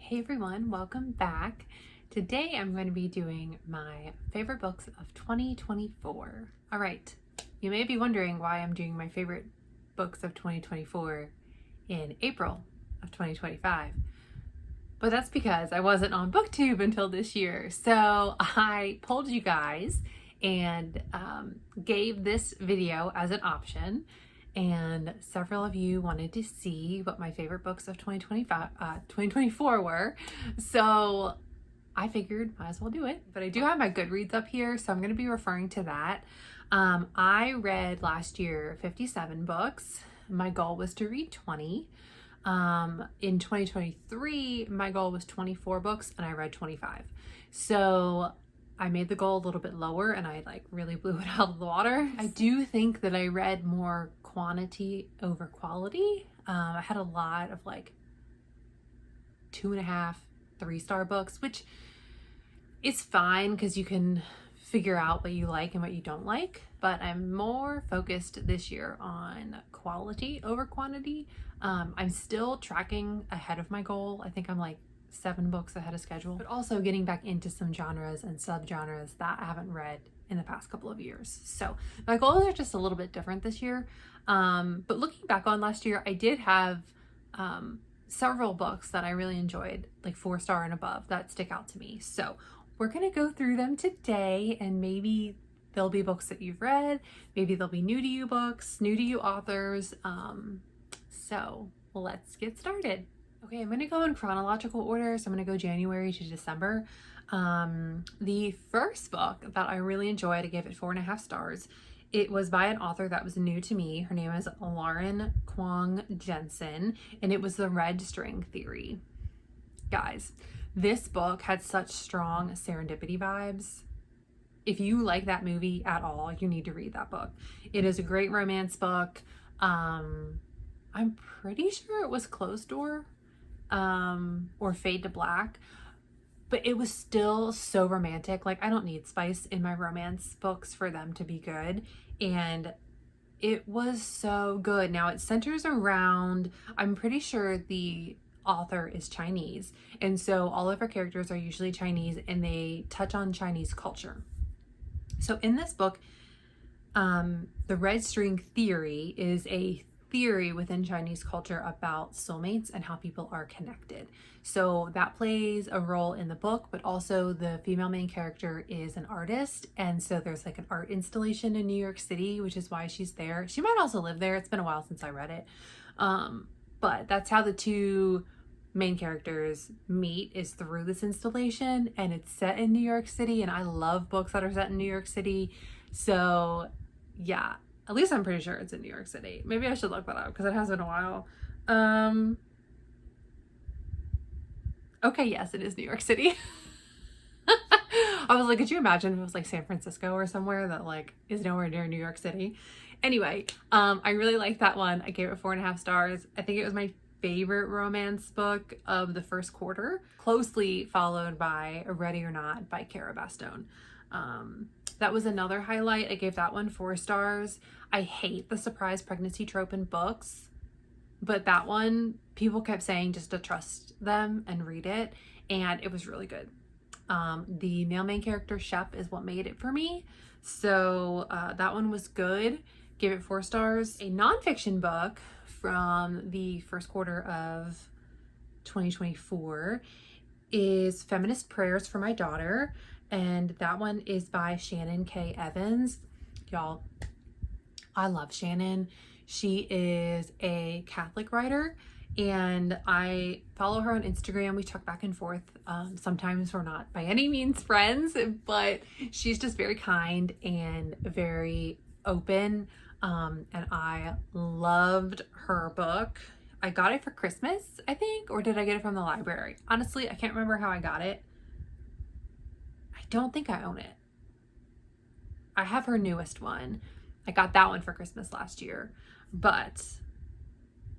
Hey everyone, welcome back. Today I'm going to be doing my favorite books of 2024. All right, you may be wondering why I'm doing my favorite books of 2024 in April of 2025. But that's because I wasn't on BookTube until this year. So I polled you guys and gave this video as an option. And several of you wanted to see what my favorite books of 2024 were. So I figured might as well do it. But I do have my Goodreads up here, so I'm going to be referring to that. I read last year 57 books. My goal was to read 20. In 2023, my goal was 24 books and I read 25. So I made the goal a little bit lower and I really blew it out of the water. I do think that I read more quantity over quality. I had a lot of 2.5, 3-star books, which is fine because you can figure out what you like and what you don't like. But I'm more focused this year on quality over quantity. I'm still tracking ahead of my goal. I think I'm 7 books ahead of schedule, but also getting back into some genres and subgenres that I haven't read in the past couple of years. So my goals are just a little bit different this year. But looking back on last year, I did have several books that I really enjoyed, 4-star and above, that stick out to me. So we're gonna go through them today, and maybe there'll be books that you've read, maybe there'll be new to you books, new to you authors. So let's get started. Okay, I'm going to go in chronological order. So I'm going to go January to December. The first book that I really enjoyed, I gave it 4.5 stars. It was by an author that was new to me. Her name is Lauren Kwong Jensen, and it was The Red String Theory. Guys, this book had such strong serendipity vibes. If you like that movie at all, you need to read that book. It is a great romance book. I'm pretty sure it was Closed Door or Fade to Black, but it was still so romantic. I don't need spice in my romance books for them to be good, and it was so good. Now it centers around, I'm pretty sure the author is Chinese, and so all of her characters are usually Chinese, and they touch on Chinese culture. So in this book, the Red String Theory is a theory within Chinese culture about soulmates and how people are connected. So that plays a role in the book, but also the female main character is an artist. And so there's an art installation in New York City, which is why she's there. She might also live there. It's been a while since I read it. But that's how the two main characters meet, is through this installation, and it's set in New York City. And I love books that are set in New York City. So yeah. At least I'm pretty sure it's in New York City. Maybe I should look that up because it has been a while. Okay, yes, it is New York City. I was could you imagine if it was San Francisco or somewhere that is nowhere near New York City? Anyway, I really liked that one. I gave it 4.5 stars. I think it was my favorite romance book of the first quarter, closely followed by Ready or Not by Cara Bastone. That was another highlight. I gave that one 4 stars. I hate the surprise pregnancy trope in books, but that one, people kept saying just to trust them and read it, and it was really good. The male main character, Shep, is what made it for me. So that one was good. Gave it 4 stars. A nonfiction book from the first quarter of 2024 is Feminist Prayers for My Daughter. And that one is by Shannon K. Evans. Y'all, I love Shannon. She is a Catholic writer, and I follow her on Instagram. We talk back and forth. Sometimes we're not by any means friends, but she's just very kind and very open. And I loved her book. I got it for Christmas, I think, or did I get it from the library? Honestly, I can't remember how I got it. Don't think I own it. I have her newest one. I got that one for Christmas last year, but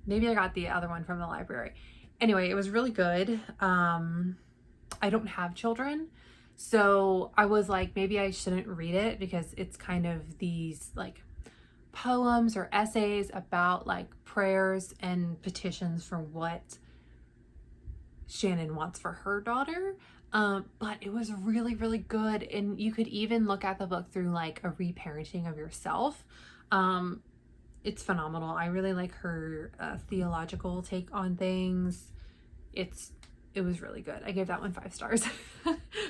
maybe I got the other one from the library. Anyway, it was really good. I don't have children, so I was maybe I shouldn't read it because it's kind of these poems or essays about prayers and petitions for what Shannon wants for her daughter. But it was really, really good. And you could even look at the book through like a reparenting of yourself. It's phenomenal. I really like her theological take on things. It was really good. I gave that one 5 stars.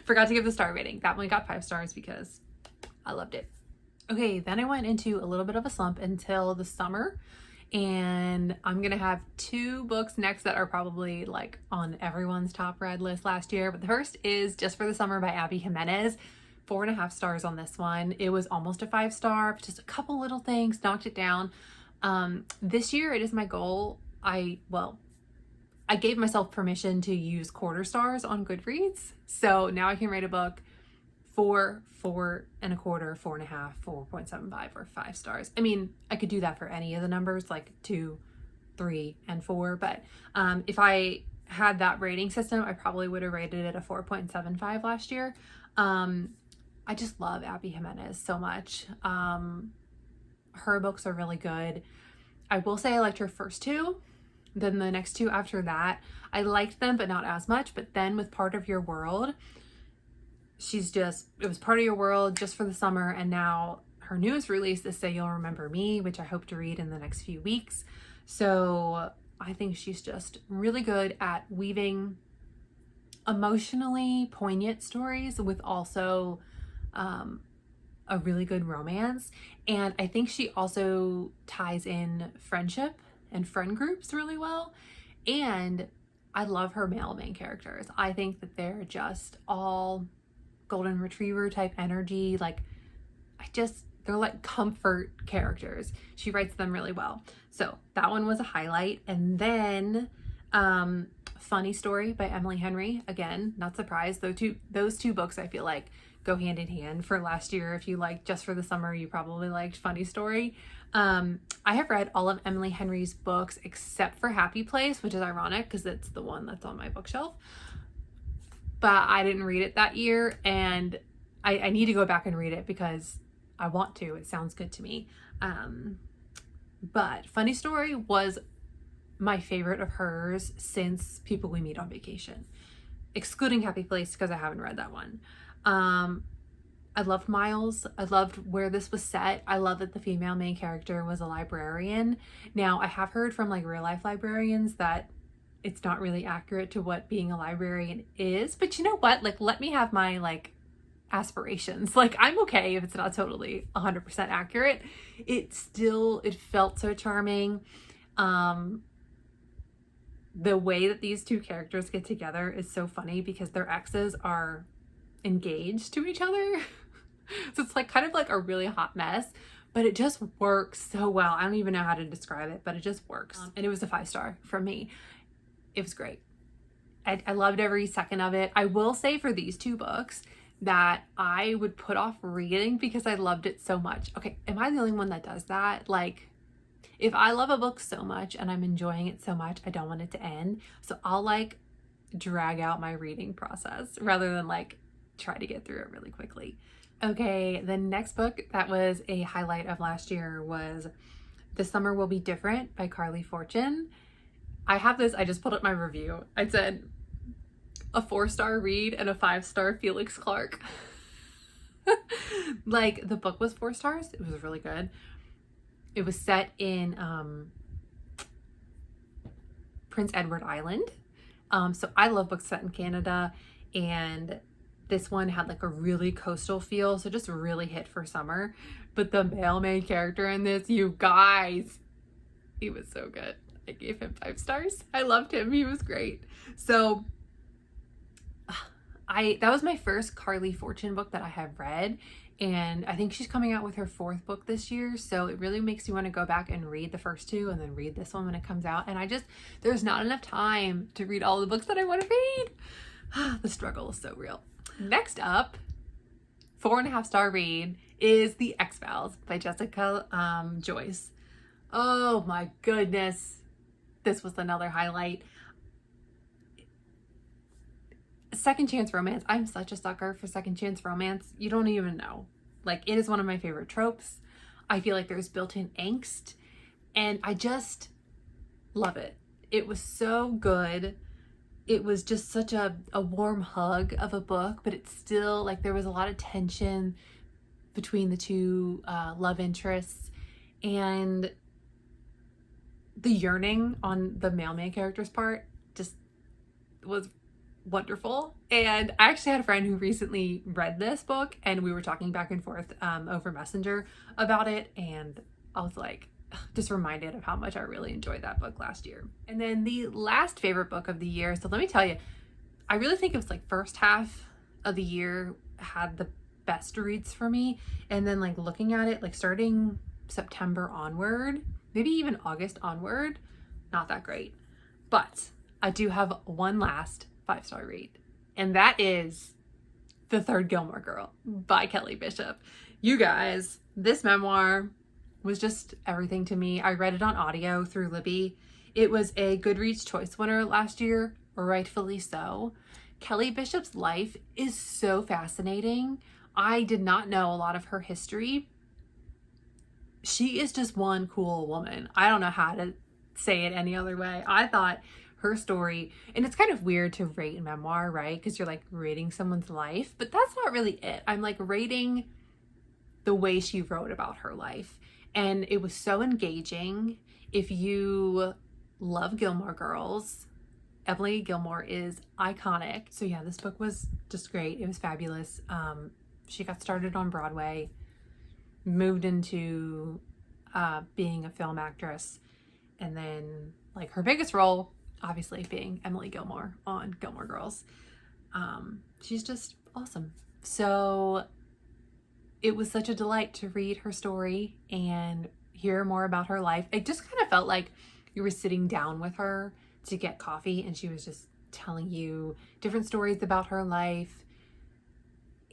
Forgot to give the star rating. That one got 5 stars because I loved it. Okay, then I went into a little bit of a slump until the summer, and I'm gonna have 2 books next that are probably like on everyone's top read list last year. But the first is Just for the Summer by Abby Jimenez. 4.5 stars on this one. It was almost a 5 star, but just a couple little things knocked it down. This year it is my goal. I gave myself permission to use quarter stars on Goodreads. So now I can rate a book 4, 4.25, 4.5, 4.75, or 5 stars. I mean, I could do that for any of the numbers, like 2, 3, and 4. But if I had that rating system, I probably would have rated it a 4.75 last year. I just love Abby Jimenez so much. Her books are really good. I will say I liked her first 2. Then the next 2 after that, I liked them, but not as much. But then with Part of Your World, it was Part of Your World, Just for the Summer, and now her newest release is Say You'll Remember Me, which I hope to read in the next few weeks. So I think she's just really good at weaving emotionally poignant stories with also a really good romance. And I think she also ties in friendship and friend groups really well. And I love her male main characters. I think that they're just all golden retriever type energy. Like, they're like comfort characters. She writes them really well. So that one was a highlight. And then Funny Story by Emily Henry. Again, not surprised. Those two books I feel like go hand in hand for last year. If you liked Just for the Summer, you probably liked Funny Story. I have read all of Emily Henry's books except for Happy Place, which is ironic because it's the one that's on my bookshelf. But I didn't read it that year, and I need to go back and read it because I want to. It sounds good to me. But Funny Story was my favorite of hers since People We Meet on Vacation, excluding Happy Place because I haven't read that one. I loved Miles. I loved where this was set. I love that the female main character was a librarian. Now, I have heard from like real life librarians that it's not really accurate to what being a librarian is, but you know what? Like, let me have my like aspirations. Like, I'm okay if it's not totally 100% accurate. It felt so charming. The way that these two characters get together is so funny because their exes are engaged to each other. So it's like kind of like a really hot mess, but it just works so well. I don't even know how to describe it, but it just works. And it was a 5 star from me. It was great. I loved every second of it. I will say for these 2 books that I would put off reading because I loved it so much. Okay, am I the only one that does that? Like, if I love a book so much and I'm enjoying it so much, I don't want it to end. So I'll like drag out my reading process rather than like try to get through it really quickly. Okay, the next book that was a highlight of last year was The Summer Will Be Different by Carly Fortune. I have this, I just pulled up my review. I said a 4-star read and a 5-star Felix Clark. Like, the book was 4 stars. It was really good. It was set in Prince Edward Island. So I love books set in Canada, and this one had like a really coastal feel, so just really hit for summer. But the male main character in this, you guys, he was so good. I gave him 5 stars. I loved him. He was great. So that was my first Carly Fortune book that I have read, and I think she's coming out with her 4th book this year, so it really makes me want to go back and read the first 2 and then read this one when it comes out. And there's not enough time to read all the books that I want to read. The struggle is so real. Next up, 4.5 star read is The X-Files by Jessica Joyce. Oh my goodness. This was another highlight. Second chance romance. I'm such a sucker for second chance romance. You don't even know. Like, it is one of my favorite tropes. I feel like there's built-in angst, and I just love it. It was so good. it was just such a warm hug of a book, but it's still like there was a lot of tension between the two love interests, and the yearning on the mailman character's part just was wonderful. And I actually had a friend who recently read this book, and we were talking back and forth over Messenger about it, and I was like, just reminded of how much I really enjoyed that book last year. And then the last favorite book of the year, so let me tell you, I really think it was like first half of the year had the best reads for me, and then like looking at it, like starting September onward, maybe even August onward, not that great. But I do have one last 5-star read, and that is The Third Gilmore Girl by Kelly Bishop. You guys, this memoir was just everything to me. I read it on audio through Libby. It was a Goodreads Choice winner last year, rightfully so. Kelly Bishop's life is so fascinating. I did not know a lot of her history. She is just one cool woman. I don't know how to say it any other way. I thought her story, and it's kind of weird to rate a memoir, right? Because you're like rating someone's life, but that's not really it. I'm like rating the way she wrote about her life. And it was so engaging. If you love Gilmore Girls, Emily Gilmore is iconic. So yeah, this book was just great. It was fabulous. She got started on Broadway, moved into being a film actress, and then like her biggest role, obviously, being Emily Gilmore on Gilmore Girls. She's just awesome. So it was such a delight to read her story and hear more about her life. It just kind of felt like you were sitting down with her to get coffee, and she was just telling you different stories about her life.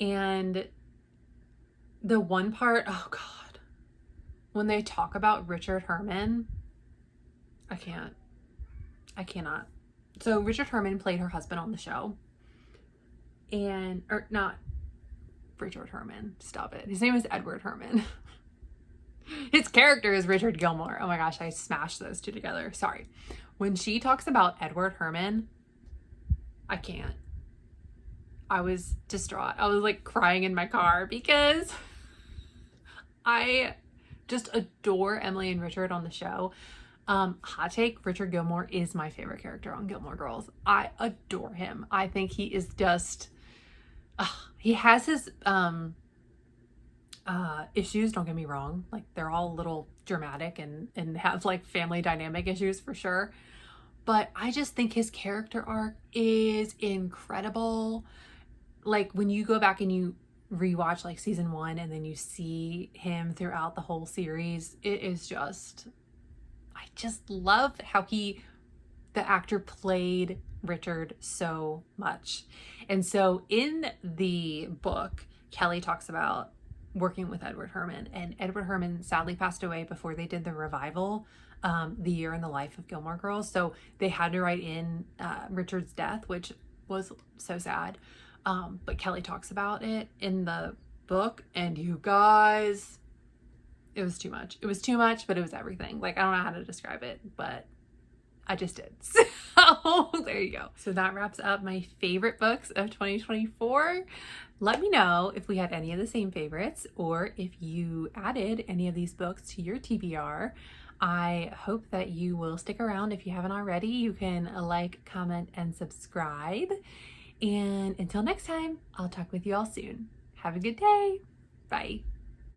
And the one part, oh God, when they talk about Richard Herman, I cannot. So Richard Herman played her husband on the show, or not Richard Herman, stop it. His name is Edward Herman. His character is Richard Gilmore. Oh my gosh, I smashed those two together. Sorry. When she talks about Edward Herman, I can't. I was distraught. I was like crying in my car because I just adore Emily and Richard on the show. Hot take, Richard Gilmore is my favorite character on Gilmore Girls. I adore him. I think he is just, he has his issues, don't get me wrong. Like they're all a little dramatic and have like family dynamic issues for sure. But I just think his character arc is incredible. Like when you go back and you rewatch like season 1 and then you see him throughout the whole series, it is just, I just love how the actor played Richard so much. And so in the book, Kelly talks about working with Edward Herman, and Edward Herman sadly passed away before they did the revival, The Year in the Life of Gilmore Girls. So they had to write in Richard's death, which was so sad. But Kelly talks about it in the book, and you guys, it was too much. It was too much, but it was everything. Like, I don't know how to describe it, but I just did. So there you go. So that wraps up my favorite books of 2024. Let me know if we had any of the same favorites, or if you added any of these books to your TBR. I hope that you will stick around. If you haven't already, you can like, comment, and subscribe. And until next time, I'll talk with you all soon. Have a good day. Bye.